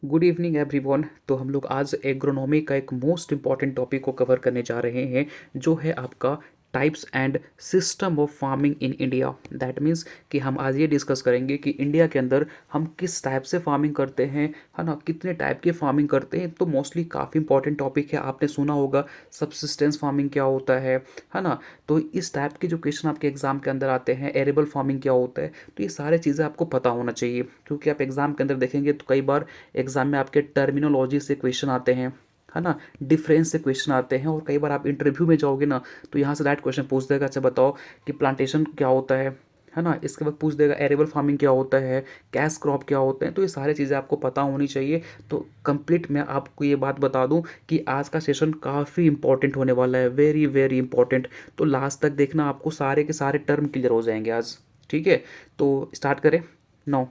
Good evening everyone. तो हम लोग आज एग्रोनॉमी का एक मोस्ट इम्पॉर्टेंट टॉपिक को कवर करने जा रहे हैं, जो है आपका types and system of farming in India. That means कि हम आज ये डिस्कस करेंगे कि इंडिया के अंदर हम किस टाइप से फार्मिंग करते हैं, है ना, कितने टाइप की फार्मिंग करते हैं। तो मोस्टली काफ़ी इंपॉर्टेंट टॉपिक है, आपने सुना होगा सबसिस्टेंस फार्मिंग क्या होता है ना। तो इस टाइप के जो क्वेश्चन आपके एग्जाम के अंदर आते हैं, एरेबल फार्मिंग क्या होता है, तो ये सारी चीज़ें आपको पता होना चाहिए, क्योंकि आप एग्जाम के अंदर देखेंगे तो कई बार एग्जाम में आपके टर्मिनोलॉजी से क्वेश्चन आते हैं, है ना, डिफरेंस से क्वेश्चन आते हैं। और कई बार आप इंटरव्यू में जाओगे ना, तो यहाँ से डायरेक्ट क्वेश्चन पूछ देगा, अच्छा बताओ कि प्लांटेशन क्या होता है ना। इसके बाद पूछ देगा एरेबल फार्मिंग क्या होता है, कैश क्रॉप क्या होते हैं। तो ये सारी चीज़ें आपको पता होनी चाहिए। तो कंप्लीट मैं आपको ये बात बता दूं कि आज का सेशन काफ़ी इंपॉर्टेंट होने वाला है, वेरी वेरी इंपॉर्टेंट। तो लास्ट तक देखना, आपको सारे के सारे टर्म क्लियर हो जाएंगे आज। ठीक है, तो स्टार्ट करें। नाउ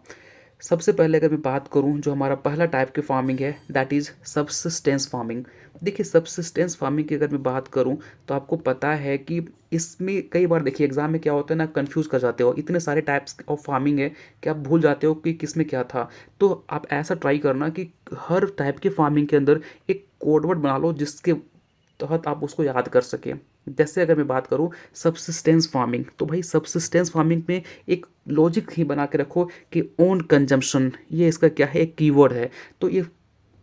सबसे पहले अगर मैं बात करूं, जो हमारा पहला टाइप की फार्मिंग है, दैट इज़ सबसिस्टेंस फार्मिंग। देखिए, सबसिस्टेंस फार्मिंग की अगर मैं बात करूं, तो आपको पता है कि इसमें कई बार देखिए एग्जाम में क्या होता है ना, कंफ्यूज कर जाते हो, इतने सारे टाइप्स ऑफ फार्मिंग है कि आप भूल जाते हो कि किस में क्या था। तो आप ऐसा ट्राई करना कि हर टाइप की फार्मिंग के अंदर एक कोडवर्ड बना लो, जिसके तहत आप उसको याद कर सकें। जैसे अगर मैं बात करूं सबसिस्टेंस फार्मिंग, तो भाई सबसिस्टेंस फार्मिंग में एक लॉजिक ही बना के रखो कि ओन कंजम्पशन, ये इसका क्या है, एक कीवर्ड है। तो ये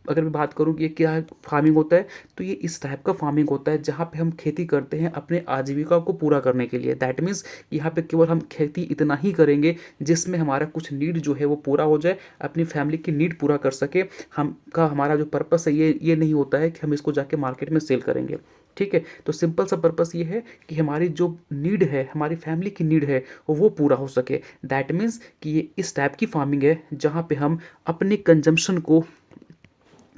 अगर मैं बात करूं कि ये क्या फार्मिंग होता है, तो ये इस टाइप का फार्मिंग होता है जहाँ पे हम खेती करते हैं अपने आजीविका को पूरा करने के लिए। दैट मीन्स यहाँ पे केवल हम खेती इतना ही करेंगे जिसमें हमारा कुछ नीड जो है वो पूरा हो जाए, अपनी फैमिली की नीड पूरा कर सके। हम का हमारा जो पर्पस है, ये नहीं होता है कि हम इसको जाके मार्केट में सेल करेंगे। ठीक है, तो सिंपल सा पर्पस ये है कि हमारी जो नीड है, हमारी फैमिली की नीड है, वो पूरा हो सके। दैट मीन्स कि ये इस टाइप की फार्मिंग है जहाँ पे हम अपने कंजम्पशन को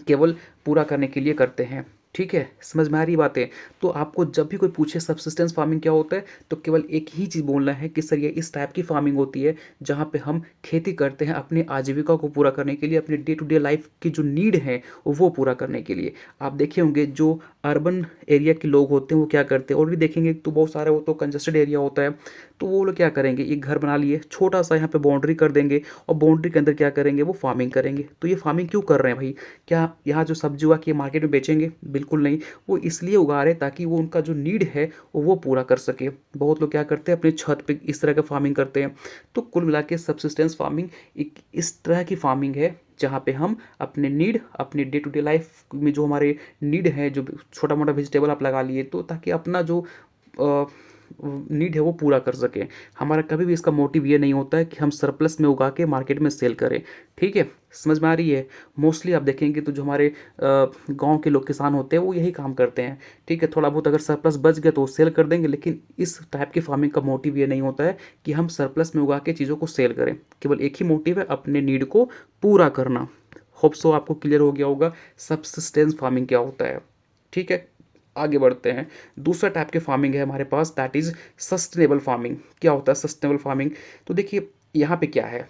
केवल पूरा करने के लिए करते हैं। ठीक है, समझ में आ रही बातें। तो आपको जब भी कोई पूछे सबसिस्टेंस फार्मिंग क्या होता है, तो केवल एक ही चीज़ बोलना है कि सर ये इस टाइप की फार्मिंग होती है जहाँ पे हम खेती करते हैं अपनी आजीविका को पूरा करने के लिए, अपने डे टू डे लाइफ की जो नीड है वो पूरा करने के लिए। आप देखे होंगे जो अर्बन एरिया के लोग होते हैं वो क्या करते हैं, और भी देखेंगे तो बहुत सारे, वो तो कंजस्टेड एरिया होता है, तो वो लोग क्या करेंगे, एक घर बना लिए छोटा सा, यहाँ पे बाउंड्री कर देंगे, और बाउंड्री के अंदर क्या करेंगे, वो फार्मिंग करेंगे। तो ये फार्मिंग क्यों कर रहे हैं भाई? क्या यहाँ जो सब्जी उगा के मार्केट में बेचेंगे? बिल्कुल नहीं। वो इसलिए उगा रहे ताकि वो उनका जो नीड है वो पूरा कर सके। बहुत लोग क्या करते हैं, अपने छत पे इस तरह का फार्मिंग करते हैं। तो कुल मिला के सब्सिस्टेंस फार्मिंग एक इस तरह की फार्मिंग है जहाँ पे हम अपने नीड, अपने डे टू डे लाइफ में जो हमारे नीड है, जो छोटा मोटा वेजिटेबल आप लगा लिए, तो ताकि अपना जो नीड है वो पूरा कर सकें। हमारा कभी भी इसका मोटिव ये नहीं होता है कि हम सरप्लस में उगा के मार्केट में सेल करें। ठीक है, समझ में आ रही है। मोस्टली आप देखेंगे तो जो हमारे गांव के लोग किसान होते हैं वो यही काम करते हैं। ठीक है, थोड़ा बहुत अगर सरप्लस बच गया तो वो सेल कर देंगे, लेकिन इस टाइप की फार्मिंग का मोटिव ये नहीं होता है कि हम सरप्लस में उगा के चीज़ों को सेल करें। केवल एक ही मोटिव है, अपने नीड को पूरा करना। होप सो आपको क्लियर हो गया होगा सबसिस्टेंस फार्मिंग क्या होता है। ठीक है, आगे बढ़ते हैं। दूसरा टाइप के फार्मिंग है हमारे पास, दैट इज सस्टेनेबल फार्मिंग। क्या होता है सस्टेनेबल फार्मिंग? तो देखिए यहाँ पे क्या है,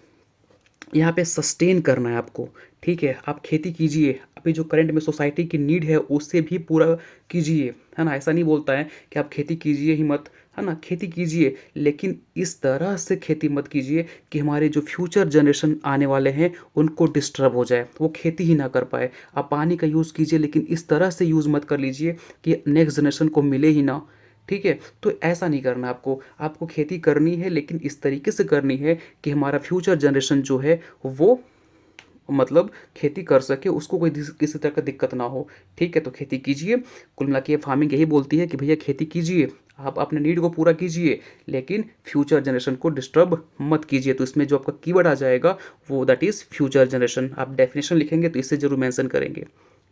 यहाँ पे सस्टेन करना है आपको। ठीक है, आप खेती कीजिए, अभी जो करंट में सोसाइटी की नीड है उससे भी पूरा कीजिए, है ना। ऐसा नहीं बोलता है कि आप खेती कीजिए ही मत, है ना, खेती कीजिए, लेकिन इस तरह से खेती मत कीजिए कि हमारे जो फ्यूचर जनरेशन आने वाले हैं उनको डिस्टर्ब हो जाए, वो खेती ही ना कर पाए। आप पानी का यूज़ कीजिए, लेकिन इस तरह से यूज़ मत कर लीजिए कि नेक्स्ट जनरेशन को मिले ही ना। ठीक है, तो ऐसा नहीं करना आपको। आपको खेती करनी है, लेकिन इस तरीके से करनी है कि हमारा फ्यूचर जनरेशन जो है वो मतलब खेती कर सके, उसको कोई किसी तरह का दिक्कत ना हो। ठीक है, तो खेती कीजिए। कुल मिला के फार्मिंग यही बोलती है कि भैया खेती कीजिए, आप अपने नीड को पूरा कीजिए, लेकिन फ्यूचर जनरेशन को डिस्टर्ब मत कीजिए। तो इसमें जो आपका कीवर्ड आ जाएगा वो दैट इज़ फ्यूचर जनरेशन। आप डेफिनेशन लिखेंगे तो इससे जरूर मेंशन करेंगे।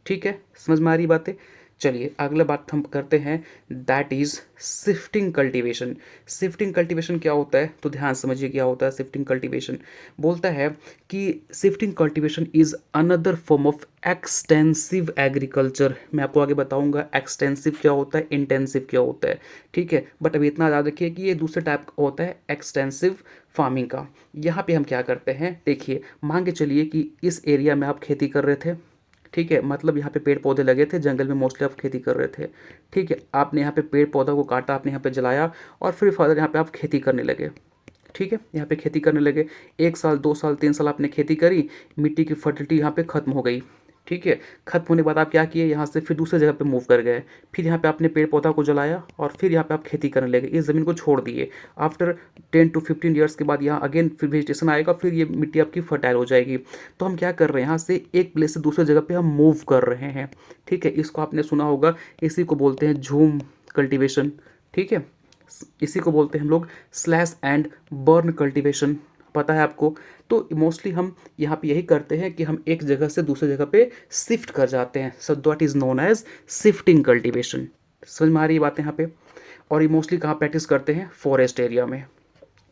ठीक है, समझ में आ रही बातें। चलिए अगला बात हम करते हैं, that is shifting cultivation. Shifting cultivation क्या होता है, तो ध्यान समझिए क्या होता है शिफ्टिंग कल्टीवेशन। बोलता है कि shifting cultivation is another form of extensive agriculture. मैं आपको आगे बताऊंगा एक्सटेंसिव क्या होता है, इंटेंसिव क्या होता है। ठीक है, बट अभी इतना याद रखिए कि ये दूसरे टाइप का होता है एक्सटेंसिव फार्मिंग का। यहाँ पे हम क्या करते हैं, देखिए मान के चलिए कि इस एरिया में आप खेती कर रहे थे। ठीक है, मतलब यहाँ पे पेड़ पौधे लगे थे, जंगल में मोस्टली आप खेती कर रहे थे। ठीक है, आपने यहाँ पे पेड़ पौधा को काटा, आपने यहाँ पे जलाया, और फिर फर्दर यहाँ पे आप खेती करने लगे। ठीक है, यहाँ पे खेती करने लगे, 1 साल 2 साल 3 साल आपने खेती करी, मिट्टी की फर्टिलिटी यहाँ पे खत्म हो गई। ठीक है, खत्म होने के बाद आप क्या किए, यहाँ से फिर दूसरे जगह पे मूव कर गए, फिर यहाँ पे आपने पेड़ पौधा को जलाया और फिर यहाँ पे आप खेती करने लगे, इस ज़मीन को छोड़ दिए। आफ्टर 10 to 15 ईयर्स के बाद यहाँ अगेन फिर वेजिटेशन आएगा, फिर ये मिट्टी आपकी फर्टाइल हो जाएगी। तो हम क्या कर रहे हैं, यहाँ से एक प्लेस से दूसरे जगह पे हम मूव कर रहे हैं। ठीक है, इसको आपने सुना होगा, इसी को बोलते हैं झूम कल्टीवेशन। ठीक है, इसी को बोलते हैं हम लोग स्लैश एंड बर्न कल्टीवेशन, पता है आपको। तो मोस्टली हम यहाँ पे यही करते हैं कि हम एक जगह से दूसरे जगह पे शिफ्ट कर जाते हैं, so that is known as shifting cultivation. समझ में आ रही है बातें यहाँ पे। और ये मोस्टली कहाँ प्रैक्टिस करते हैं, फॉरेस्ट एरिया में।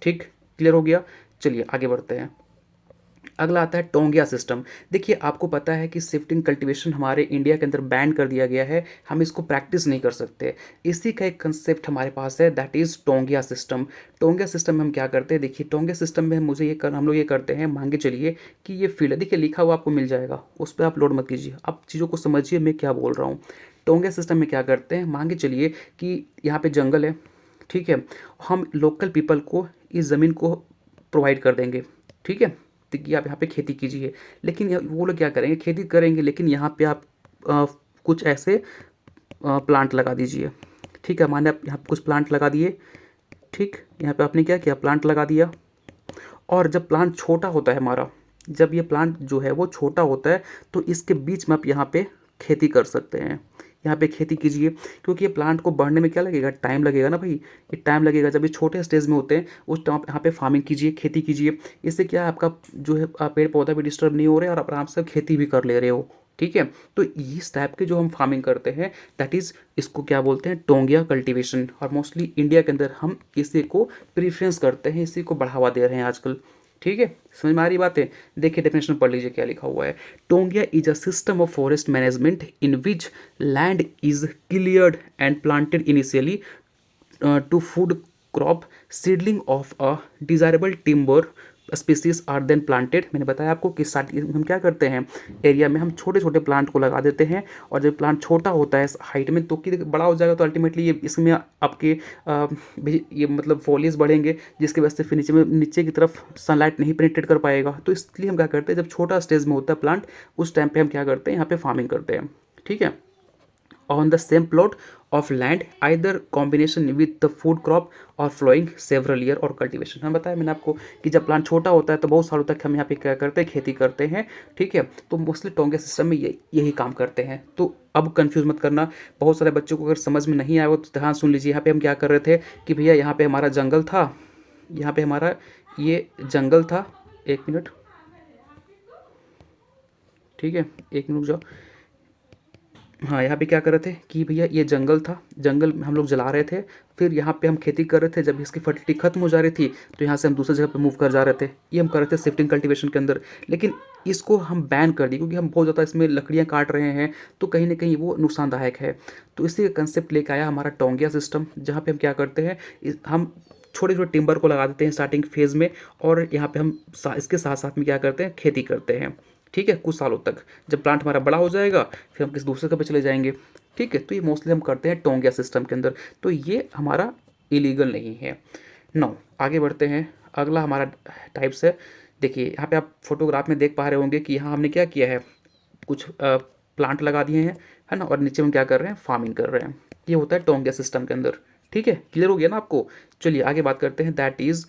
ठीक, क्लियर हो गया। चलिए आगे बढ़ते हैं। अगला आता है टोंगिया सिस्टम। देखिए आपको पता है कि शिफ्टिंग कल्टीवेशन हमारे इंडिया के अंदर बैन कर दिया गया है, हम इसको प्रैक्टिस नहीं कर सकते। इसी का एक कंसेप्ट हमारे पास है, that is taungya system. Taungya system में हम क्या करते हैं, देखिए टोंगिया सिस्टम में हम लोग ये करते हैं, मान के चलिए कि ये फील्ड है, देखिए लिखा हुआ आपको मिल जाएगा, उस पर आप लोड मत कीजिए, आप चीज़ों को समझिए मैं क्या बोल रहा हूँ। टोंगिया सिस्टम में क्या करते हैं, मान के चलिए कि यहाँ पे जंगल है, ठीक है, हम लोकल पीपल को इस ज़मीन को प्रोवाइड कर देंगे। ठीक है, कि आप यहाँ पे खेती कीजिए, लेकिन वो लोग क्या करेंगे, खेती करेंगे, लेकिन यहाँ पे आप कुछ ऐसे प्लांट लगा दीजिए। ठीक है, माने आप यहाँ पे कुछ प्लांट लगा दिए। ठीक, यहाँ पे आपने क्या किया, प्लांट लगा दिया। और जब प्लांट छोटा होता है हमारा, जब ये प्लांट जो है वो छोटा होता है, तो इसके बीच में आप यहाँ पे खेती कर सकते हैं। यहाँ पे खेती कीजिए, क्योंकि ये प्लांट को बढ़ने में क्या लगेगा, टाइम लगेगा ना भाई, ये टाइम लगेगा। जब ये छोटे स्टेज में होते हैं उस टाइम आप यहाँ पे फार्मिंग कीजिए, खेती कीजिए। इससे क्या है, आपका जो है पेड़ पौधा भी डिस्टर्ब नहीं हो रहे और आप आराम से खेती भी कर ले रहे हो। ठीक है, तो इस टाइप के जो हम फार्मिंग करते हैं, दैट इज़, इसको क्या बोलते हैं, टोंगिया कल्टीवेशन। और मोस्टली इंडिया के अंदर हम इसी को प्रीफ्रेंस करते हैं, इसी को बढ़ावा दे रहे हैं आजकल। ठीक है, समझ में आ रही बात है। देखिए डेफिनेशन पढ़ लीजिए क्या लिखा हुआ है। Taungya is a system of forest management in which land is cleared and planted initially to food crop seedling of a desirable timber species are then planted. मैंने बताया आपको कि हम क्या करते हैं, एरिया में हम छोटे छोटे प्लांट को लगा देते हैं, और जब प्लांट छोटा होता है हाइट में, तो कि बड़ा हो जाएगा, तो अल्टीमेटली ये इसमें आपके ये मतलब फॉलियज बढ़ेंगे, जिसकी वजह से फिर नीचे की तरफ सनलाइट नहीं पेनिट्रेट कर पाएगा। तो इसलिए हम क्या करते हैं, जब छोटा स्टेज में होता है प्लांट, उस टाइम पे हम क्या करते हैं, यहाँ पे फार्मिंग करते हैं। ठीक है, on the same plot of land, either combination with the food crop और flowing several year और cultivation। हम बताया मैंने आपको कि जब प्लांट छोटा होता है तो बहुत सालों तक हम यहाँ पे क्या करते हैं, खेती करते हैं। ठीक है, तो मोस्टली टोंगे सिस्टम में यही काम करते हैं। तो अब कंफ्यूज मत करना, बहुत सारे बच्चों को अगर समझ में नहीं आया हो तो ध्यान सुन लीजिए। यहाँ पे हम क्या कर रहे थे कि भैया यहाँ पे हमारा जंगल था, यहाँ पे हमारा ये जंगल था, 1 मिनट, ठीक है, 1 मिनट रुक जाओ। हाँ, यहाँ पे क्या कर रहे थे कि भैया ये जंगल था, जंगल में हम लोग जला रहे थे, फिर यहाँ पे हम खेती कर रहे थे। जब इसकी फर्टिलिटी खत्म हो जा रही थी तो यहाँ से हम दूसरी जगह पे मूव कर जा रहे थे। ये हम कर रहे थे शिफ्टिंग कल्टीवेशन के अंदर, लेकिन इसको हम बैन कर दिए क्योंकि हम बहुत ज़्यादा इसमें लकड़ियाँ काट रहे हैं, तो कहीं ना कहीं वो नुकसानदायक है। तो इसी का कंसेप्ट लेके आया हमारा टोंगिया सिस्टम, जहाँ पे हम क्या करते हैं, हम छोटे छोटे टिम्बर को लगा देते हैं स्टार्टिंग फेज़ में, और यहाँ पे हम इसके साथ साथ में क्या करते हैं, खेती करते हैं। ठीक है, कुछ सालों तक, जब प्लांट हमारा बड़ा हो जाएगा फिर हम किसी दूसरे जगह पे चले जाएंगे। ठीक है, तो ये मोस्टली हम करते हैं टोंगिया सिस्टम के अंदर, तो ये हमारा इलीगल नहीं है। नाउ आगे बढ़ते हैं, अगला हमारा टाइप्स है। देखिए यहाँ पे आप फोटोग्राफ में देख पा रहे होंगे कि यहाँ हमने क्या किया है, कुछ प्लांट लगा दिए हैं, है ना, और नीचे हम क्या कर रहे हैं, फार्मिंग कर रहे हैं। ये होता है टोंगिया सिस्टम के अंदर। ठीक है, क्लियर हो गया ना आपको। चलिए आगे बात करते हैं, दैट इज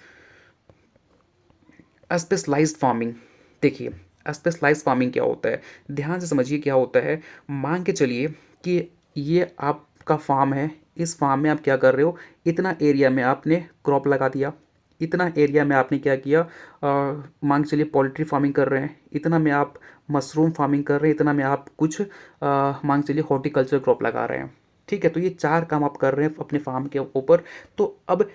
स्पेशलाइज्ड फार्मिंग। देखिए स्पेशलाइज्ड फार्मिंग क्या होता है, ध्यान से समझिए क्या होता है। मान के चलिए कि ये आपका फार्म है, इस फार्म में आप क्या कर रहे हो, इतना एरिया में आपने क्रॉप लगा दिया, इतना एरिया में आपने क्या किया, मान के चलिए पोल्ट्री फार्मिंग कर रहे हैं, इतना में आप मशरूम फार्मिंग कर रहे हैं, इतना में आप कुछ मान के चलिए हॉर्टिकल्चर क्रॉप लगा रहे हैं। ठीक है, तो ये 4 काम आप कर रहे हैं अपने फार्म के ऊपर। तो अब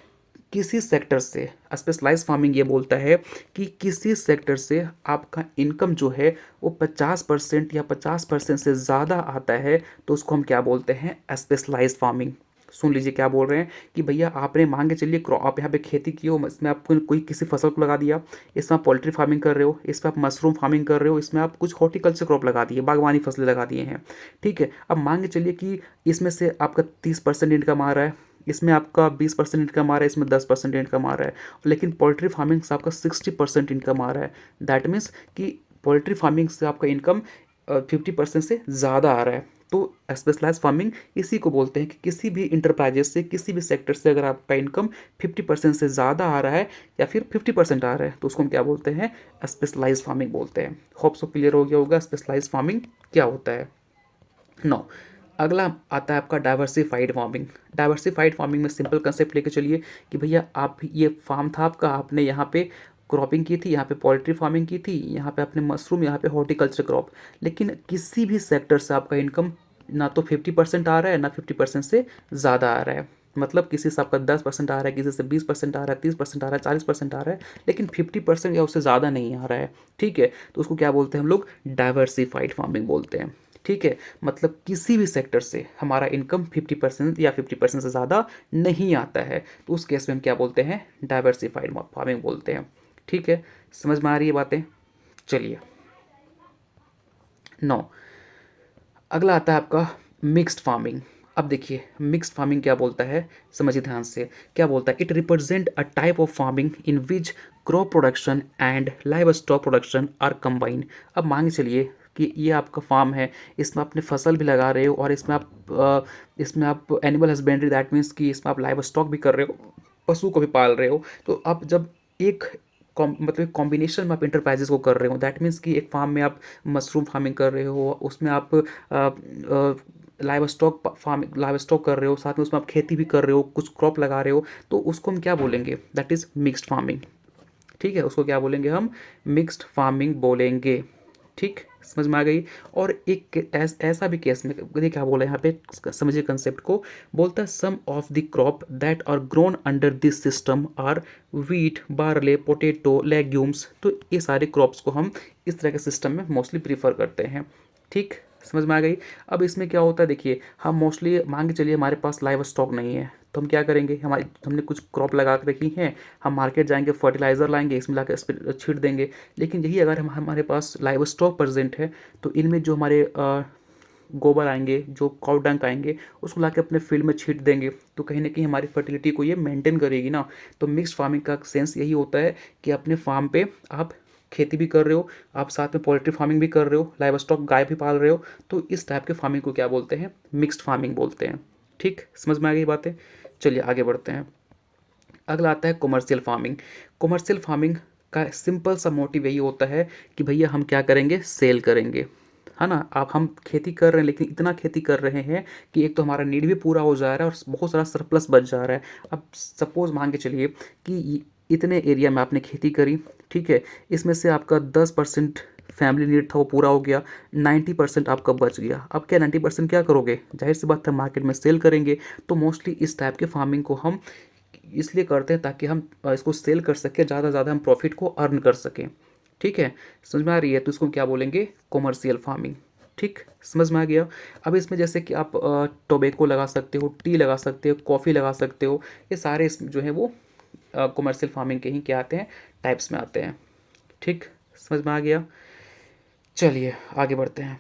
किसी सेक्टर से, स्पेशलाइज फार्मिंग ये बोलता है कि किसी सेक्टर से आपका इनकम जो है वो 50% या 50% से ज़्यादा आता है, तो उसको हम क्या बोलते हैं, स्पेशलाइज फार्मिंग। सुन लीजिए क्या बोल रहे हैं कि भैया आपने मान के चलिए आप यहाँ पे खेती की हो, इसमें आप कोई किसी फसल को लगा दिया, इसमें आप पोल्ट्री फार्मिंग कर रहे हो, इसमें आप मशरूम फार्मिंग कर रहे हो, इसमें आप कुछ हॉर्टिकल्चर क्रॉप लगा दिए, बागवानी फसलें लगा दिए हैं। ठीक है, अब मान के चलिए कि इसमें से आपका 30% इनकम आ रहा है, इसमें आपका 20% इनकम आ रहा है, इसमें 10% इनकम आ रहा है, लेकिन पोल्ट्री फार्मिंग से आपका 60% इनकम आ रहा है। दैट मीन्स कि पोल्ट्री फार्मिंग से आपका इनकम 50% से ज़्यादा आ रहा है। तो स्पेशलाइज फार्मिंग इसी को बोलते हैं कि किसी भी इंटरप्राइजेस से, किसी भी सेक्टर से अगर आपका इनकम 50% से ज़्यादा आ रहा है या फिर 50% आ रहा है तो उसको हम क्या बोलते हैं, स्पेशलाइज फार्मिंग बोलते हैं। होप सो क्लियर हो गया होगा स्पेशलाइज फार्मिंग क्या होता है। नो, अगला आता है आपका डाइवर्सिफाइड फार्मिंग। डाइवर्सिफाइड फार्मिंग में सिंपल कंसेप्ट लेके चलिए कि भैया आप, ये फार्म था आपका, आपने यहाँ पे क्रॉपिंग की थी, यहाँ पे पोल्ट्री फार्मिंग की थी, यहाँ पे आपने मशरूम, यहाँ पे हॉर्टिकल्चर क्रॉप, लेकिन किसी भी सेक्टर से आपका इनकम ना तो 50% आ रहा है ना 50% से ज़्यादा आ रहा है। मतलब किसी से आपका 10% आ रहा है, किसी से 20% आ रहा है, 30% आ रहा है, 40% आ रहा है, लेकिन 50% या उससे ज़्यादा नहीं आ रहा है। ठीक है, तो उसको क्या बोलते हैं हम लोग, डाइवर्सिफाइड फार्मिंग बोलते हैं। ठीक है, मतलब किसी भी सेक्टर से हमारा इनकम 50% या 50% से ज़्यादा नहीं आता है तो उस केस में हम क्या बोलते हैं, डाइवर्सिफाइड फार्मिंग बोलते हैं। ठीक है, समझ में आ रही है बातें। चलिए, नौ, अगला आता है आपका मिक्स्ड फार्मिंग। अब देखिए मिक्स्ड फार्मिंग क्या बोलता है, समझिए ध्यान से। क्या बोलता है, it represent a type of farming in which crop production and livestock production are combine. अब मान के चलिए कि ये आपका फार्म है, इसमें आपने फसल भी लगा रहे हो और इसमें आप एनिमल हस्बेंड्री, दैट मीन्स कि इसमें आप लाइव स्टॉक भी कर रहे हो, पशु को भी पाल रहे हो। तो आप जब एक मतलब कॉम्बिनेशन में आप इंटरप्राइजेस को कर रहे हो, दैट मीन्स कि एक फार्म में आप मशरूम फार्मिंग कर रहे हो, उसमें आप लाइव स्टॉक कर रहे हो, साथ में उसमें आप खेती भी कर रहे हो, कुछ क्रॉप लगा रहे हो, तो उसको हम क्या बोलेंगे, दैट इज़ मिक्स्ड फार्मिंग। ठीक है, उसको क्या बोलेंगे हम, मिक्स्ड फार्मिंग बोलेंगे। ठीक, समझ में आ गई। और एक ऐसा भी केस में देखिए क्या बोला है यहाँ पे, समझिए कंसेप्ट को। बोलता है some of the crop that are grown under this system are wheat, barley, potato, legumes. तो ये सारे क्रॉप्स को हम इस तरह के सिस्टम में मोस्टली प्रीफर करते हैं। ठीक, समझ में आ गई। अब इसमें क्या होता है, देखिए हम मोस्टली मान के चलिए हमारे पास लाइव स्टॉक नहीं है, तो हम क्या करेंगे, हमने कुछ क्रॉप लगा के रखी हैं, हम मार्केट जाएंगे, फर्टिलाइज़र लाएंगे, इसमें ला के छीट देंगे। लेकिन यही अगर हमारे पास लाइव स्टॉक प्रेजेंट है तो इनमें जो हमारे गोबर आएंगे, जो काउ डंक आएंगे, उसको ला के अपने फील्ड में छीट देंगे, तो कहीं ना कहीं हमारी फर्टिलिटी को ये मेंटेन करेगी ना। तो मिक्स फार्मिंग का सेंस यही होता है कि अपने फार्म पे आप खेती भी कर रहे हो, आप साथ में पोल्ट्री फार्मिंग भी कर रहे हो, लाइव स्टॉक गाय भी पाल रहे हो, तो इस टाइप के फार्मिंग को क्या बोलते हैं, मिक्स्ड फार्मिंग बोलते हैं। ठीक, समझ में आ गई बातें। चलिए आगे बढ़ते हैं। अगला आता है कॉमर्शियल फार्मिंग। कॉमर्शियल फार्मिंग का सिंपल सा मोटिव यही होता है कि भैया हम क्या करेंगे, सेल करेंगे, है ना। आप हम खेती कर रहे हैं लेकिन इतना खेती कर रहे हैं कि एक तो हमारा नीड भी पूरा हो जा रहा है और बहुत सारा सरप्लस बच जा रहा है। अब सपोज मान के चलिए कि इतने एरिया में आपने खेती करी, ठीक है, इसमें से आपका 10% फैमिली नीड था वो पूरा हो गया, 90% आपका बच गया। अब क्या 90% क्या करोगे, जाहिर सी बात है मार्केट में सेल करेंगे। तो मोस्टली इस टाइप के फार्मिंग को हम इसलिए करते हैं ताकि हम इसको सेल कर सकें, ज़्यादा से ज़्यादा हम प्रॉफिट को अर्न कर सकें। ठीक है, समझ में आ रही है। तो इसको क्या बोलेंगे, कॉमर्शियल फार्मिंग। ठीक, समझ में आ गया। अब इसमें जैसे कि आप टोबैको लगा सकते हो, टी लगा सकते हो, कॉफ़ी लगा सकते हो, ये सारे जो है वो कॉमर्शियल फार्मिंग के ही क्या आते हैं, टाइप्स में आते हैं। ठीक, समझ में आ गया। चलिए आगे बढ़ते हैं।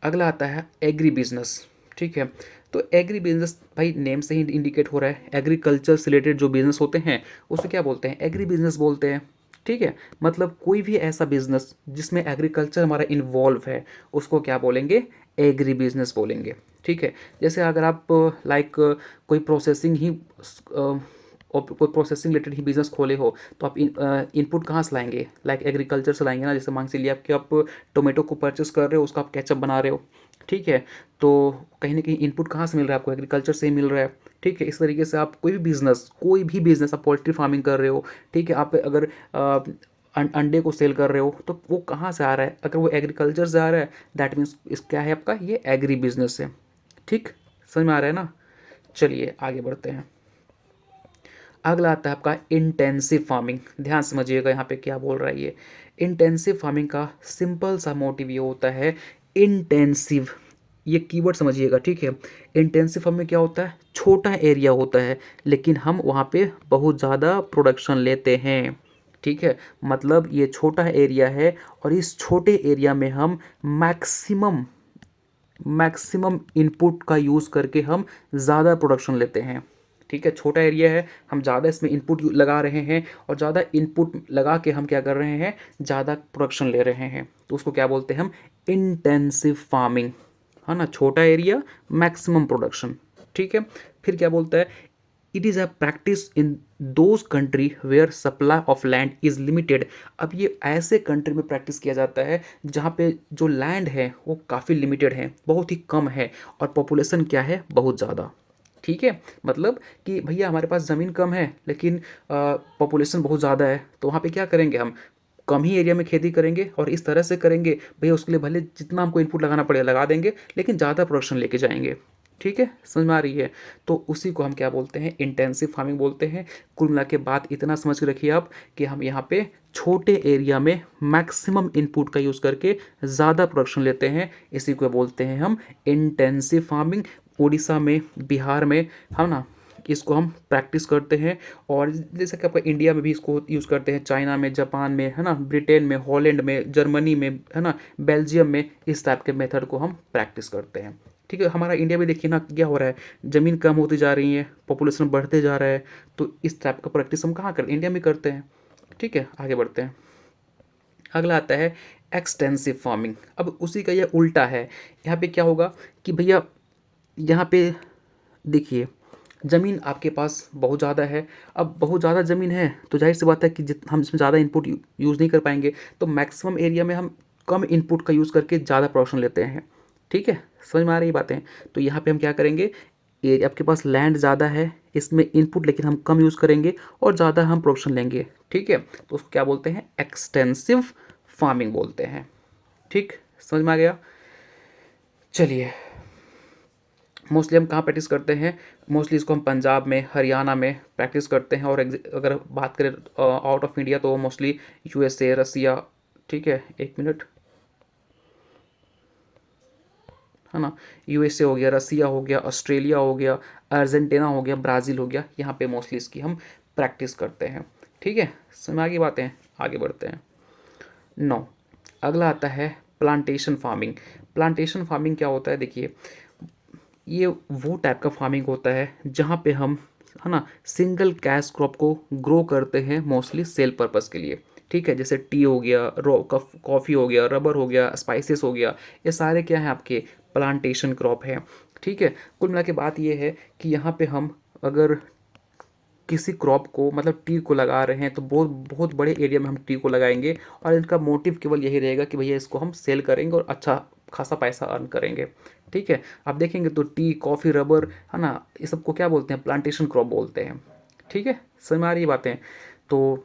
अगला आता है एग्री बिजनेस। ठीक है, तो एग्री बिजनेस भाई नेम से ही इंडिकेट हो रहा है, एग्रीकल्चर से रिलेटेड जो बिजनेस होते हैं उसे क्या बोलते हैं, एग्री बिजनेस बोलते हैं। ठीक है, मतलब कोई भी ऐसा बिजनेस जिसमें एग्रीकल्चर हमारा इन्वॉल्व है उसको क्या बोलेंगे, एग्री बिजनेस बोलेंगे। ठीक है, जैसे अगर आप लाइक कोई प्रोसेसिंग ही और कोई प्रोसेसिंग रिलेटेड ही बिजनेस खोले हो तो आप इनपुट कहाँ से लाएंगे, लाइक एग्रीकल्चर से लाएंगे ना। जैसे मान से लिए आप टोमेटो को परचेस कर रहे हो, उसका आप केचप बना रहे हो, ठीक है, तो कहीं ना कहीं इनपुट कहाँ से मिल रहा है आपको, एग्रीकल्चर से ही मिल रहा है। ठीक है, इस तरीके से आप कोई भी बिजनेस आप पोल्ट्री फार्मिंग कर रहे हो, ठीक है, आप अगर अंडे को सेल कर रहे हो तो वो कहाँ से आ रहा है, अगर वो एग्रीकल्चर से आ रहा है दैट मीन्स इस क्या है आपका, ये एग्री बिजनेस है। ठीक, समझ में आ रहा है ना। चलिए आगे बढ़ते हैं। अगला आता है आपका इंटेंसिव फार्मिंग। ध्यान समझिएगा यहाँ पे क्या बोल रहा है ये। इंटेंसिव फार्मिंग का सिंपल सा मोटिव ये होता है, इंटेंसिव, ये कीवर्ड समझिएगा, ठीक है। इंटेंसिव फार्म में क्या होता है, छोटा एरिया होता है लेकिन हम वहाँ पे बहुत ज़्यादा प्रोडक्शन लेते हैं। ठीक है, मतलब ये छोटा एरिया है और इस छोटे एरिया में हम मैक्सिमम मैक्सिमम इनपुट का यूज़ करके हम ज़्यादा प्रोडक्शन लेते हैं। ठीक है, छोटा एरिया है, हम ज़्यादा इसमें इनपुट लगा रहे हैं और ज़्यादा इनपुट लगा के हम क्या कर रहे हैं, ज़्यादा प्रोडक्शन ले रहे हैं, तो उसको क्या बोलते हैं हम, इंटेंसिव फार्मिंग, है ना। छोटा एरिया, मैक्सिमम प्रोडक्शन। ठीक है, फिर क्या बोलता है, it is a practice in those country where supply of land is limited. अब ये ऐसे कंट्री में प्रैक्टिस किया जाता है जहाँ पे जो लैंड है वो काफ़ी लिमिटेड है, बहुत ही कम है, और पॉपुलेशन क्या है, बहुत ज़्यादा। ठीक है, मतलब कि भैया हमारे पास ज़मीन कम है लेकिन पॉपुलेशन बहुत ज़्यादा है, तो वहाँ पे क्या करेंगे हम, कम ही एरिया में खेती करेंगे और इस तरह से करेंगे भैया, उसके लिए भले जितना हमको इनपुट लगाना पड़े लगा देंगे लेकिन ज़्यादा प्रोडक्शन लेके जाएंगे। ठीक है, समझ में आ रही है। तो उसी को हम क्या बोलते हैं, इंटेंसिव फार्मिंग बोलते हैं। कुल मिला के बात इतना समझ के रखिए आप कि हम यहाँ पे छोटे एरिया में मैक्सिमम इनपुट का यूज़ करके ज़्यादा प्रोडक्शन लेते हैं, इसी को बोलते हैं हम इंटेंसिव फार्मिंग। उड़ीसा में, बिहार में, है ना, इसको हम प्रैक्टिस करते हैं। और जैसे कि आपका इंडिया में भी इसको यूज़ करते हैं, चाइना में, जापान में, है ना, ब्रिटेन में, हॉलैंड में, जर्मनी में, है ना, बेल्जियम में, इस टाइप के मेथड को हम प्रैक्टिस करते हैं। ठीक है, हमारा इंडिया में देखिए ना क्या हो रहा है, ज़मीन कम होती जा रही है, पॉपुलेशन बढ़ते जा रहा है, तो इस टाइप का प्रैक्टिस हम कहाँ करते हैं, इंडिया में करते हैं। ठीक है, आगे बढ़ते हैं। अगला आता है एक्सटेंसिव फार्मिंग। अब उसी का यह उल्टा है। यहाँ पे क्या होगा कि भैया यहाँ पे देखिए, ज़मीन आपके पास बहुत ज़्यादा है। अब बहुत ज़्यादा ज़मीन है तो जाहिर सी बात है कि जित हम इसमें ज़्यादा इनपुट यूज़ नहीं कर पाएंगे, तो मैक्सिमम एरिया में हम कम इनपुट का यूज़ करके ज़्यादा प्रोडक्शन लेते हैं। ठीक है, समझ में आ रही बातें। तो यहाँ पे हम क्या करेंगे, ये आपके पास लैंड ज़्यादा है, इसमें इनपुट लेकिन हम कम यूज़ करेंगे और ज़्यादा हम प्रोडक्शन लेंगे। ठीक है, तो उसको क्या बोलते हैं, एक्सटेंसिव फार्मिंग बोलते हैं। ठीक, समझ में आ गया। चलिए, मोस्टली हम कहाँ प्रैक्टिस करते हैं, मोस्टली इसको हम पंजाब में, हरियाणा में प्रैक्टिस करते हैं। और अगर बात करें आउट ऑफ इंडिया तो मोस्टली यूएसए, रसिया, ठीक है, एक मिनट, है ना, यूएसए हो गया, रसिया हो गया, ऑस्ट्रेलिया हो गया, अर्जेंटीना हो गया, ब्राज़ील हो गया, यहाँ पे मोस्टली इसकी हम प्रैक्टिस करते हैं। ठीक है, समझ आगे बातें, आगे बढ़ते हैं। 9, अगला आता है प्लांटेशन फार्मिंग। प्लांटेशन फार्मिंग क्या होता है, देखिए ये वो टाइप का फार्मिंग होता है जहाँ पे हम, है ना, सिंगल कैश क्रॉप को ग्रो करते हैं मोस्टली सेल पर्पस के लिए। ठीक है, जैसे टी हो गया, कॉफ़ी हो गया, रबर हो गया, स्पाइसेस हो गया, ये सारे क्या हैं आपके प्लांटेशन क्रॉप है। ठीक है, कुल मिला के बात ये है कि यहाँ पे हम अगर किसी क्रॉप को, मतलब टी को लगा रहे हैं तो बहुत बहुत बड़े एरिया में हम टी को लगाएंगे और इनका मोटिव केवल यही रहेगा कि भैया इसको हम सेल करेंगे और अच्छा खासा पैसा अर्न करेंगे। ठीक है, आप देखेंगे तो टी, कॉफ़ी, रबर, है ना, ये सबको क्या बोलते हैं, प्लांटेशन क्रॉप बोलते हैं। ठीक है, समझ में आ रही है बातें। तो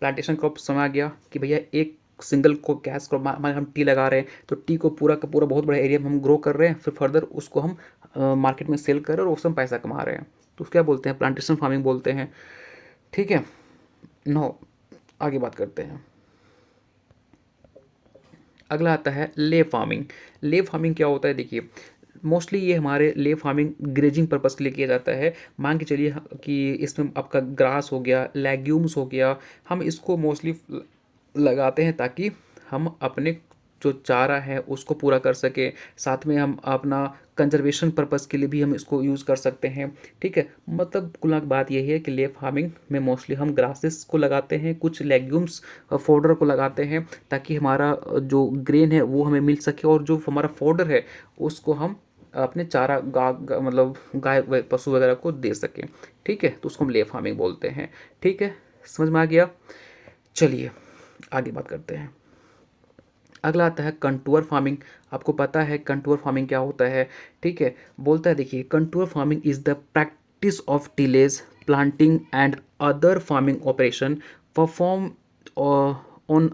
प्लांटेशन क्रॉप समझ आ गया कि भैया एक सिंगल को कैश क्रॉप, मान हम टी लगा रहे हैं तो टी को पूरा का पूरा बहुत बड़े एरिया में हम ग्रो कर रहे हैं, फिर फर्दर उसको हम मार्केट में सेल कर रहे हैं और उससे हम पैसा कमा रहे हैं, तो उसको क्या बोलते हैं, प्लांटेशन फार्मिंग बोलते हैं। ठीक है, 9, आगे बात करते हैं। अगला आता है ले फार्मिंग। ले फार्मिंग क्या होता है, देखिए मोस्टली ये हमारे ले फार्मिंग ग्रेजिंग पर्पस के लिए किया जाता है। मान के चलिए कि इसमें आपका ग्रास हो गया, लेग्यूम्स हो गया, हम इसको मोस्टली लगाते हैं ताकि हम अपने जो चारा है उसको पूरा कर सके, साथ में हम अपना कंजर्वेशन पर्पस के लिए भी हम इसको यूज़ कर सकते हैं। ठीक है, मतलब कुल बात यही है कि ले फार्मिंग में मोस्टली हम ग्रासेस को लगाते हैं, कुछ लेग्यूम्स फोडर को लगाते हैं ताकि हमारा जो ग्रेन है वो हमें मिल सके और जो हमारा फोडर है उसको हम अपने चारा मतलब गाय पशु वगैरह को दे सकें। ठीक है, तो उसको हम ले फार्मिंग बोलते हैं। ठीक है, समझ में आ गया। चलिए आगे बात करते हैं। अगला आता है कंटूर फार्मिंग। आपको पता है कंटूर फार्मिंग क्या होता है। ठीक है, बोलता है देखिए, contour farming is the practice of tillage, planting and other farming operation perform on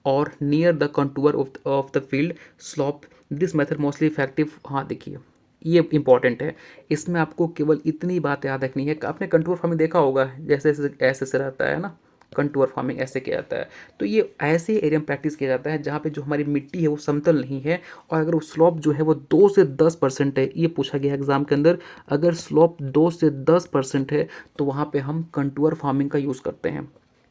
or near the contour of the field slope. This method mostly effective. हाँ देखिए, ये इंपॉर्टेंट है, इसमें आपको केवल इतनी बात याद रखनी है। आपने कंटूर फार्मिंग देखा होगा, जैसे ऐसे ऐसे से रहता है ना, कंटूर फार्मिंग ऐसे किया जाता है। तो ये ऐसे एरिया में प्रैक्टिस किया जाता है जहाँ पे जो हमारी मिट्टी है वो समतल नहीं है और अगर वो स्लोप जो है वो 2 से 10% है, ये पूछा गया एग्जाम के अंदर, अगर स्लोप 2 से 10% है तो वहाँ पे हम कंटूर फार्मिंग का यूज़ करते हैं।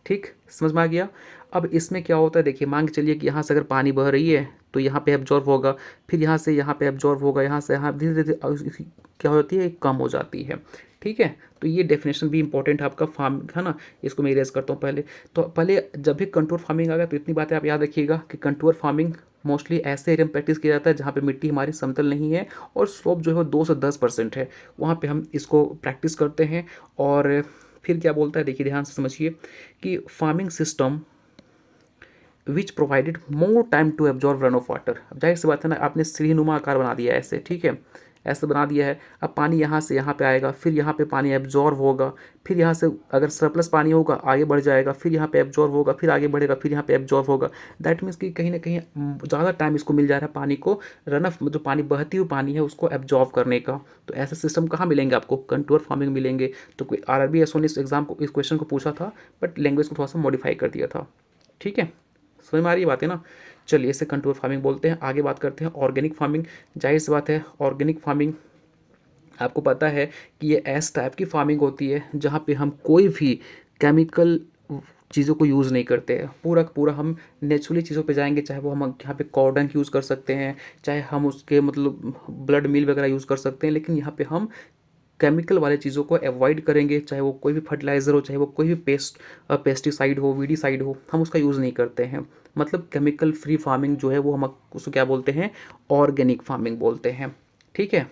ठीक, समझ में आ गया। अब इसमें क्या होता है, देखिए मान के चलिए कि यहाँ से अगर पानी बह रही है तो यहाँ पे एब्जॉर्व होगा, फिर यहाँ से यहाँ पे एब्जॉर्व होगा, यहाँ से यहाँ धीरे धीरे क्या होती है, कम हो जाती है। ठीक है, तो ये डेफिनेशन भी इंपॉर्टेंट है आपका फार्म, है ना। इसको मैं इरेज करता हूँ पहले। तो पहले जब भी कंटूर फार्मिंग आ गया तो इतनी बातें आप याद रखिएगा कि कंटूर फार्मिंग मोस्टली ऐसे एरिया में प्रैक्टिस किया जाता है जहाँ पे मिट्टी हमारी समतल नहीं है और स्लोप जो है वो 2 से 10% है, वहाँ पे हम इसको प्रैक्टिस करते हैं। और फिर क्या बोलता है, देखिए ध्यान से समझिए कि farming system which provided more time to absorb run off water. अब जाहिर सी बात है ना, आपने सीढ़ीनुमा आकार बना दिया है ऐसे, ठीक है, ऐसे बना दिया है। अब पानी यहाँ से यहाँ पे आएगा, फिर यहाँ पे पानी एब्जॉर्व होगा, फिर यहाँ से अगर सरप्लस पानी होगा आगे बढ़ जाएगा, फिर यहाँ पे एब्जॉर्व होगा, फिर आगे बढ़ेगा, फिर यहाँ पे एब्जॉर्व होगा। दैट मीन्स कि कहीं ना कहीं ज़्यादा टाइम इसको मिल जा रहा है पानी को रन ऑफ, जो पानी बहती हुई पानी है उसको एब्जॉर्व करने का। तो ऐसे सिस्टम कहाँ मिलेंगे आपको, कंटूर फार्मिंग मिलेंगे। तो कोई RRB SO ने इस एग्जाम को, इस क्वेश्चन को पूछा था, बट लैंग्वेज को थोड़ा सा मॉडिफाई कर दिया था। ठीक है, समझ में आ रही है बात है ना। चलिए इसे कंटूर फार्मिंग बोलते हैं। आगे बात करते हैं ऑर्गेनिक फार्मिंग। जाहिर सी बात है, ऑर्गेनिक फार्मिंग आपको पता है कि ये ऐस टाइप की फार्मिंग होती है जहाँ पे हम कोई भी केमिकल चीज़ों को यूज़ नहीं करते हैं, पूरा का पूरा हम नेचुरली चीज़ों पे जाएंगे। चाहे वो हम यहाँ पे कॉर्डन यूज़ कर सकते हैं, चाहे हम उसके मतलब ब्लड मिल वगैरह यूज़ कर सकते हैं, लेकिन यहाँ पे हम केमिकल वाले चीज़ों को अवॉइड करेंगे। चाहे वो कोई भी फर्टिलाइज़र हो, चाहे वो कोई भी पेस्टिसाइड हो, वीडिसाइड हो, हम उसका यूज़ नहीं करते हैं। मतलब केमिकल फ्री फार्मिंग जो है वो हम उसको क्या बोलते हैं, ऑर्गेनिक फार्मिंग बोलते हैं। ठीक है,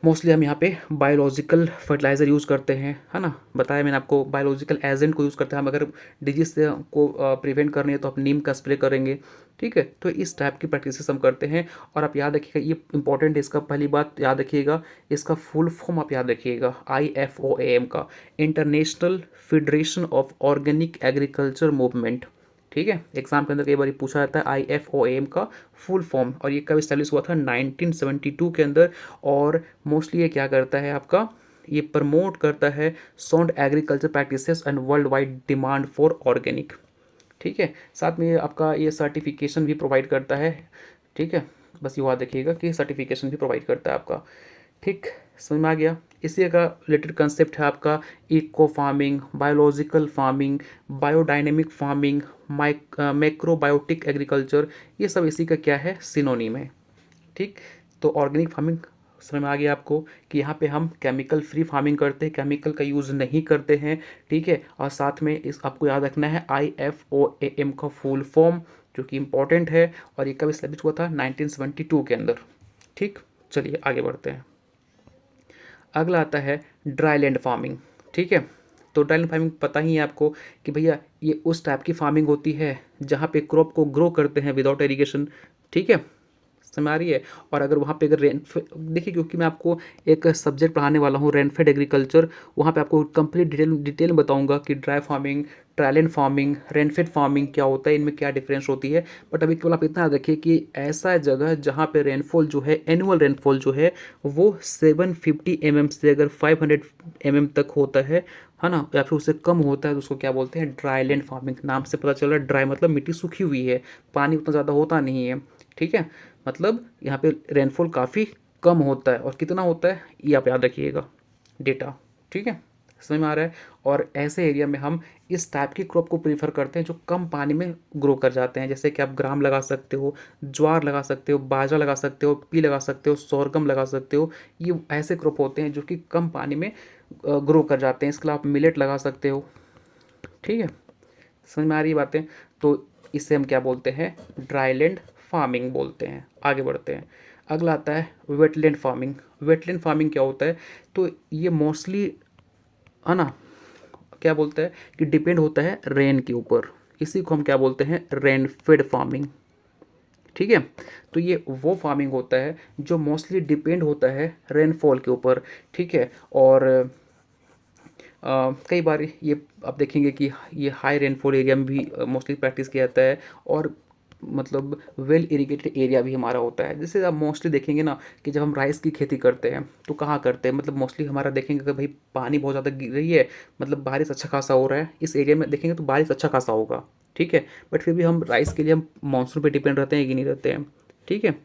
मोस्टली हम यहाँ पे बायोलॉजिकल फर्टिलाइज़र यूज़ करते हैं, है ना, बताया मैंने आपको, बायोलॉजिकल एजेंट को यूज़ करते हैं हम। अगर डिजीज से को प्रिवेंट करनी है तो आप नीम का स्प्रे करेंगे। ठीक है, तो इस टाइप की प्रैक्टिसेस हम करते हैं। और आप याद रखिएगा, ये इंपॉर्टेंट है, इसका पहली बात याद रखिएगा, इसका फुल फॉर्म आप याद रखिएगा, IFOAM का, international federation of organic agriculture movement. ठीक है, एग्जाम के अंदर कई बार पूछा जाता है IFOAM का फुल फॉर्म, और ये कब इस्टेब्लिश हुआ था, 1972 के अंदर। और मोस्टली ये क्या करता है आपका, ये प्रमोट करता है sound agriculture practices and world wide demand for organic. ठीक है, साथ में आपका ये सर्टिफिकेशन भी प्रोवाइड करता है। ठीक है, बस ये याद रखिएगा कि सर्टिफिकेशन भी प्रोवाइड करता है आपका। ठीक, समझ में आ गया। इसी का रिलेटेड कंसेप्ट है आपका eco farming, biological farming, biodynamic farming, macrobiotic agriculture, ये सब इसी का क्या है, सिनोनिम है। ठीक, तो ऑर्गेनिक फार्मिंग समझ में आ गया आपको कि यहाँ पे हम केमिकल फ्री फार्मिंग करते हैं, केमिकल का यूज़ नहीं करते हैं। ठीक है, और साथ में इस आपको याद रखना है IFOAM का फुल फॉर्म, जो कि इम्पोर्टेंट है, और ये कब इस्टेब्लिश हुआ था, 1972 के अंदर। ठीक, चलिए आगे बढ़ते हैं। अगला आता है ड्राई लैंड फार्मिंग। ठीक है, तो ड्राई लैंड फार्मिंग पता ही है आपको कि भैया ये उस टाइप की फार्मिंग होती है जहाँ पे क्रॉप को ग्रो करते हैं विदाउट इरिगेशन। ठीक है, समझ आ रही है। और अगर वहाँ पे अगर देखिए, क्योंकि मैं आपको एक सब्जेक्ट पढ़ाने वाला हूँ रेनफेड एग्रीकल्चर, वहाँ पे आपको कंप्लीट डिटेल में बताऊंगा कि dry farming, dryland farming, rainfed farming क्या होता है, इनमें क्या डिफरेंस होती है। बट अभी केवल आप इतना याद रखिए कि ऐसा जगह जहाँ पे रेनफॉल जो है, एनुअल रेनफॉल जो है वो 750 mm से अगर 500 mm तक होता है ना, या फिर उससे कम होता है, तो उसको क्या बोलते हैं, ड्राईलैंड फार्मिंग। नाम से पता चल रहा है, ड्राई मतलब मिट्टी सूखी हुई है, पानी उतना ज़्यादा होता नहीं है। ठीक है, मतलब यहाँ पे रेनफॉल काफ़ी कम होता है, और कितना होता है ये आप याद रखिएगा डेटा। ठीक है, समझ में आ रहा है। और ऐसे एरिया में हम इस टाइप की क्रॉप को प्रीफर करते हैं जो कम पानी में ग्रो कर जाते हैं। जैसे कि आप ग्राम लगा सकते हो, ज्वार लगा सकते हो, बाजरा लगा सकते हो, पी लगा सकते हो, सोरगम लगा सकते हो। ये ऐसे क्रॉप होते हैं जो कि कम पानी में ग्रो कर जाते हैं। इसके अलावा आप मिलेट लगा सकते हो। ठीक है, समझ में आ रही बातें। तो इसे हम क्या बोलते हैं, ड्राईलैंड फार्मिंग बोलते हैं। आगे बढ़ते हैं। अगला आता है वेटलैंड फार्मिंग। वेटलैंड फार्मिंग क्या होता है, तो ये मोस्टली, है ना, क्या बोलते हैं कि डिपेंड होता है रेन के ऊपर। इसी को हम क्या बोलते हैं, रेनफेड फार्मिंग। ठीक है, तो ये वो फार्मिंग होता है जो मोस्टली डिपेंड होता है रेनफॉल के ऊपर। ठीक है, और कई बार ये आप देखेंगे कि ये हाई रेनफॉल एरिया में भी मोस्टली प्रैक्टिस किया जाता है, और मतलब वेल इरिगेटेड एरिया भी हमारा होता है। जैसे आप मोस्टली देखेंगे ना कि जब हम राइस की खेती करते हैं तो कहाँ करते हैं, मतलब मोस्टली हमारा देखेंगे कि भाई पानी बहुत ज़्यादा गिर रही है, मतलब बारिश अच्छा खासा हो रहा है इस एरिया में, देखेंगे तो बारिश अच्छा खासा होगा। ठीक है, बट फिर भी हम राइस के लिए हम मानसून पे डिपेंड रहते हैं कि नहीं रहते हैं। ठीक है,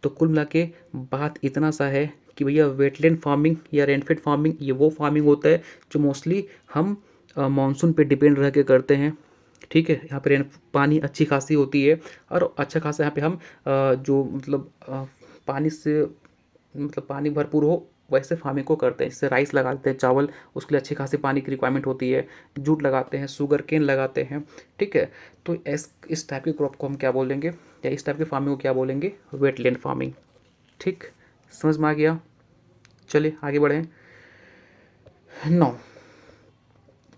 तो कुल मिला के बात इतना सा है कि भैया वेटलैंड फार्मिंग या रेनफेड फार्मिंग ये वो फार्मिंग होता है जो मोस्टली हम मानसून पे डिपेंड रह के करते हैं। ठीक है, यहाँ पे रेन पानी अच्छी खासी होती है और अच्छा खासा यहाँ पे हम जो मतलब पानी से मतलब पानी भरपूर हो वैसे फार्मिंग को करते हैं। जैसे राइस लगाते हैं, चावल, उसके लिए अच्छी खासी पानी की रिक्वायरमेंट होती है। जूट लगाते हैं, शुगर केन लगाते हैं। ठीक है, तो इस टाइप की क्रॉप को हम क्या बोलेंगे, या इस टाइप की फार्मिंग को क्या बोलेंगे, वेटलैंड फार्मिंग। ठीक, समझ में आ गया। चलिए आगे बढ़ें। नौ,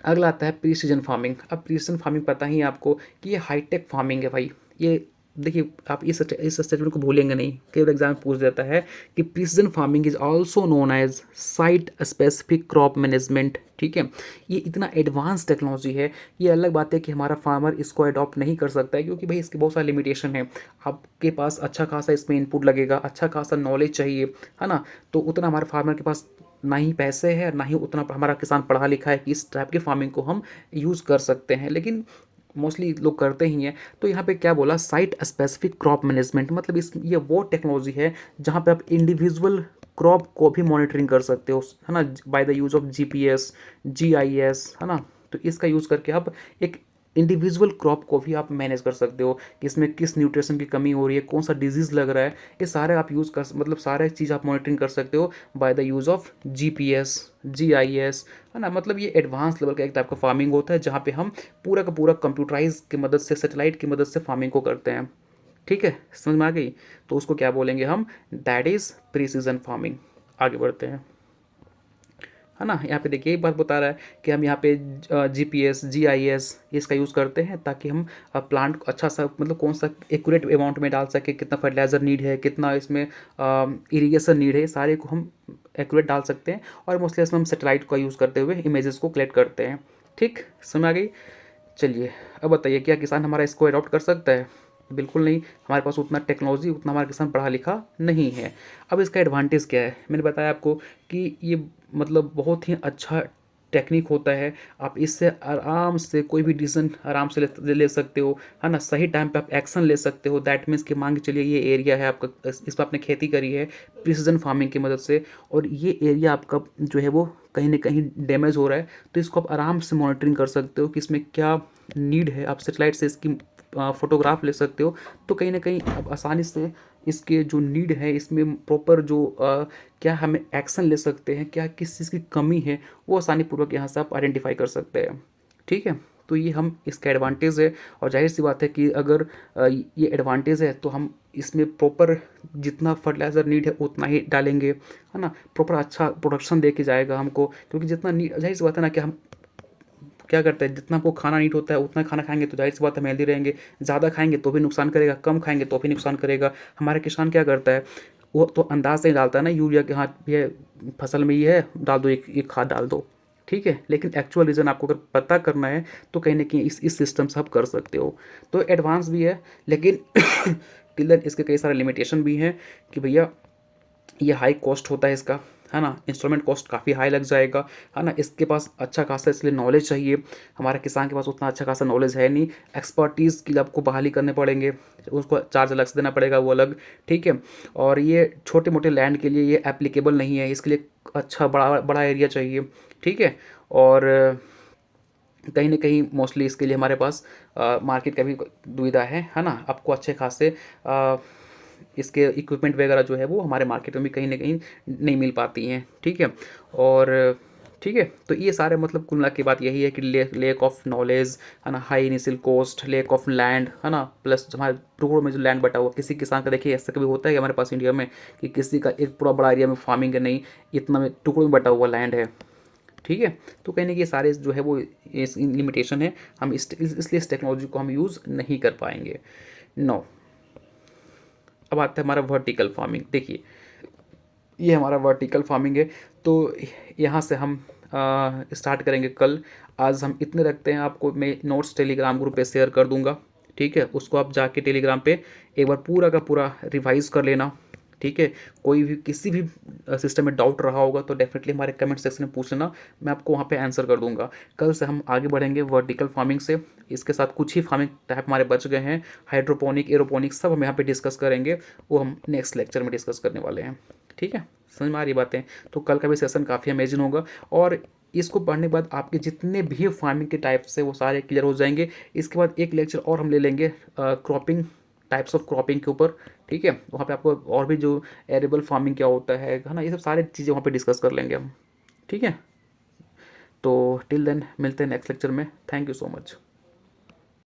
अगला आता है प्रीसीजन फार्मिंग। अब प्रीसीजन फार्मिंग पता ही है आपको कि ये हाईटेक फार्मिंग है भाई। ये देखिए, आप इस स्टेटमेंट को भूलेंगे नहीं, केवल एग्जाम पूछ देता है कि precision farming is also known as site specific crop management. ठीक है, ये इतना एडवांस टेक्नोलॉजी है। ये अलग बात है कि हमारा फार्मर इसको अडॉप्ट नहीं कर सकता है, क्योंकि भाई इसके बहुत सारे लिमिटेशन है। आपके पास अच्छा खासा इसमें इनपुट लगेगा, अच्छा खासा नॉलेज चाहिए, है ना। तो उतना हमारे फार्मर के पास ना ही पैसे है, ना ही उतना हमारा किसान पढ़ा लिखा है कि इस टाइप की फार्मिंग को हम यूज़ कर सकते हैं, लेकिन मोस्टली लोग करते ही हैं। तो यहाँ पे क्या बोला, साइट स्पेसिफिक क्रॉप मैनेजमेंट, मतलब इस ये वो टेक्नोलॉजी है जहाँ पे आप इंडिविजुअल क्रॉप को भी मॉनिटरिंग कर सकते हो, है ना, by the use of GPS, GIS, है ना। तो इसका यूज़ करके आप एक इंडिविजुअल क्रॉप को भी आप मैनेज कर सकते हो कि इसमें किस न्यूट्रिशन की कमी हो रही है, कौन सा डिजीज़ लग रहा है। ये सारे आप यूज़ कर मतलब सारे चीज़ आप मॉनिटरिंग कर सकते हो by the use of GPS, GIS, है ना। मतलब ये एडवांस लेवल का एक टाइप का फार्मिंग होता है जहाँ पे हम पूरा का पूरा कंप्यूटराइज की मदद से, सैटेलाइट की मदद से फार्मिंग को करते हैं। ठीक है, समझ में आ गई। तो उसको क्या बोलेंगे हम, दैट इज़ प्रिसीजन फार्मिंग। आगे बढ़ते हैं, है ना। यहाँ पे देखिए एक बात बता रहा है कि हम यहाँ पे जीपीएस, जीआईएस इसका यूज़ करते हैं ताकि हम प्लांट को अच्छा सा मतलब कौन सा एक्यूरेट अमाउंट में डाल सके, कितना फर्टिलाइज़र नीड है, कितना इसमें इरिगेशन नीड है, सारे को हम एक्यूरेट डाल सकते हैं। और मोस्टली इसमें हम सेटेलाइट का यूज़ करते हुए इमेजेस को कलेक्ट करते हैं। ठीक, समझ आ गई। चलिए अब बताइए, क्या किसान हमारा इसको अडॉप्ट कर सकता है? बिल्कुल नहीं, हमारे पास उतना टेक्नोलॉजी, उतना हमारा किसान पढ़ा लिखा नहीं है। अब इसका एडवांटेज क्या है, मैंने बताया आपको कि ये मतलब बहुत ही अच्छा टेक्निक होता है। आप इससे आराम से कोई भी डिसीजन आराम से ले सकते हो, है ना। सही टाइम पे आप एक्शन ले सकते हो। दैट मीन्स कि मान के चलिए ये एरिया है आपका, इस पर आपने खेती करी है प्रिसीजन फार्मिंग की मदद से, और ये एरिया आपका जो है वो कहीं ना कहीं डैमेज हो रहा है, तो इसको आप आराम से मॉनिटरिंग कर सकते हो कि इसमें क्या नीड है। आप सेटेलाइट से इसकी फ़ोटोग्राफ ले सकते हो, तो कहीं ना कहीं आप आसानी से इसके जो नीड है, इसमें प्रॉपर जो क्या हमें एक्शन ले सकते हैं, क्या किस चीज़ की कमी है, वो आसानी पूर्वक यहाँ से आप आइडेंटिफाई कर सकते हैं। ठीक है, तो ये हम इसका एडवांटेज है। और जाहिर सी बात है कि अगर ये एडवांटेज है तो हम इसमें प्रॉपर जितना फर्टिलाइज़र नीड है उतना ही डालेंगे, है ना। प्रॉपर अच्छा प्रोडक्शन दे के जाएगा हमको, क्योंकि जितना नीड, जाहिर सी बात है ना कि हम क्या करते हैं, जितना आपको खाना नीड होता है उतना खाना खाएंगे तो जाहिर सी बात है हम हेल्दी रहेंगे। ज़्यादा खाएंगे तो भी नुकसान करेगा, कम खाएंगे तो भी नुकसान करेगा। हमारा किसान क्या करता है, वो तो अंदाज से ही डालता है ना यूरिया के, हाँ ये फसल में ये है, डाल दो, एक खाद डाल दो। ठीक है, लेकिन एक्चुअल रीज़न आपको अगर पता करना है तो कहीं ना कहीं इस सिस्टम से आप कर सकते हो। तो एडवांस भी है, लेकिन टिलर इसके कई सारे लिमिटेशन भी हैं कि भैया ये हाई कॉस्ट होता है इसका, है ना। इंस्ट्रूमेंट कॉस्ट काफ़ी हाई लग जाएगा, है ना। इसके पास अच्छा खासा इसलिए नॉलेज चाहिए। हमारे किसान के पास उतना अच्छा खासा नॉलेज है नहीं। एक्सपर्टीज़ के लिए आपको बहाली करने पड़ेंगे, उसको चार्ज अलग से देना पड़ेगा, वो अलग। ठीक है, और ये छोटे मोटे लैंड के लिए ये एप्लीकेबल नहीं है, इसके लिए अच्छा बड़ा बड़ा एरिया चाहिए। ठीक है, और कहीं न कहीं मोस्टली इसके लिए हमारे पास मार्केट का भी दुविधा है ना। आपको अच्छे खासे इसके इक्विपमेंट वगैरह जो है वो हमारे मार्केट में भी कहीं न कहीं नहीं मिल पाती हैं। ठीक है, और ठीक है, तो ये सारे मतलब कुल मिला के बात यही है कि लैक ऑफ नॉलेज, है ना, high initial cost, lack of land, है ना, प्लस हमारे टुकड़ों में जो लैंड बटा हुआ, किसी किसान का देखिए ऐसा कभी होता है कि हमारे पास इंडिया में कि किसी का एक पूरा बड़ा एरिया में फार्मिंग है नहीं, इतना में टुकड़ों में बटा हुआ लैंड है। ठीक है, तो कहीं ना कहीं ये सारे जो है वो इस लिमिटेशन है, हम इसलिए इस टेक्नोलॉजी को हम यूज़ नहीं कर पाएंगे। नो, अब आता है हमारा वर्टिकल फार्मिंग। देखिए ये हमारा वर्टिकल फार्मिंग है, तो यहाँ से हम स्टार्ट करेंगे कल। आज हम इतने रखते हैं, आपको मैं नोट्स टेलीग्राम ग्रुप पे शेयर कर दूंगा। ठीक है, उसको आप जाके टेलीग्राम पे एक बार पूरा का पूरा रिवाइज कर लेना। ठीक है, कोई भी किसी भी सिस्टम में डाउट रहा होगा तो डेफिनेटली हमारे कमेंट सेक्शन में पूछना, मैं आपको वहाँ पे आंसर कर दूंगा। कल से हम आगे बढ़ेंगे वर्टिकल फार्मिंग से। इसके साथ कुछ ही फार्मिंग टाइप हमारे बच गए हैं, हाइड्रोपोनिक, एरोपोनिक, सब हम यहाँ पे डिस्कस करेंगे, वो हम नेक्स्ट लेक्चर में डिस्कस करने वाले हैं। ठीक है, समझ में आ रही बातें। तो कल का भी सेशन काफ़ी अमेजिंग होगा। और इसको पढ़ने के बाद आपके जितने भी फार्मिंग के टाइप्स है वो सारे क्लियर हो जाएंगे। इसके बाद एक लेक्चर और हम ले लेंगे क्रॉपिंग, टाइप्स ऑफ क्रॉपिंग के ऊपर, ठीक है। वहाँ पे आपको और भी जो एरेबल फार्मिंग क्या होता है ना, ये सब सारी चीज़ें वहाँ पे डिस्कस कर लेंगे हम, ठीक है। तो टिल देन मिलते हैं नेक्स्ट लेक्चर में। Thank you so much.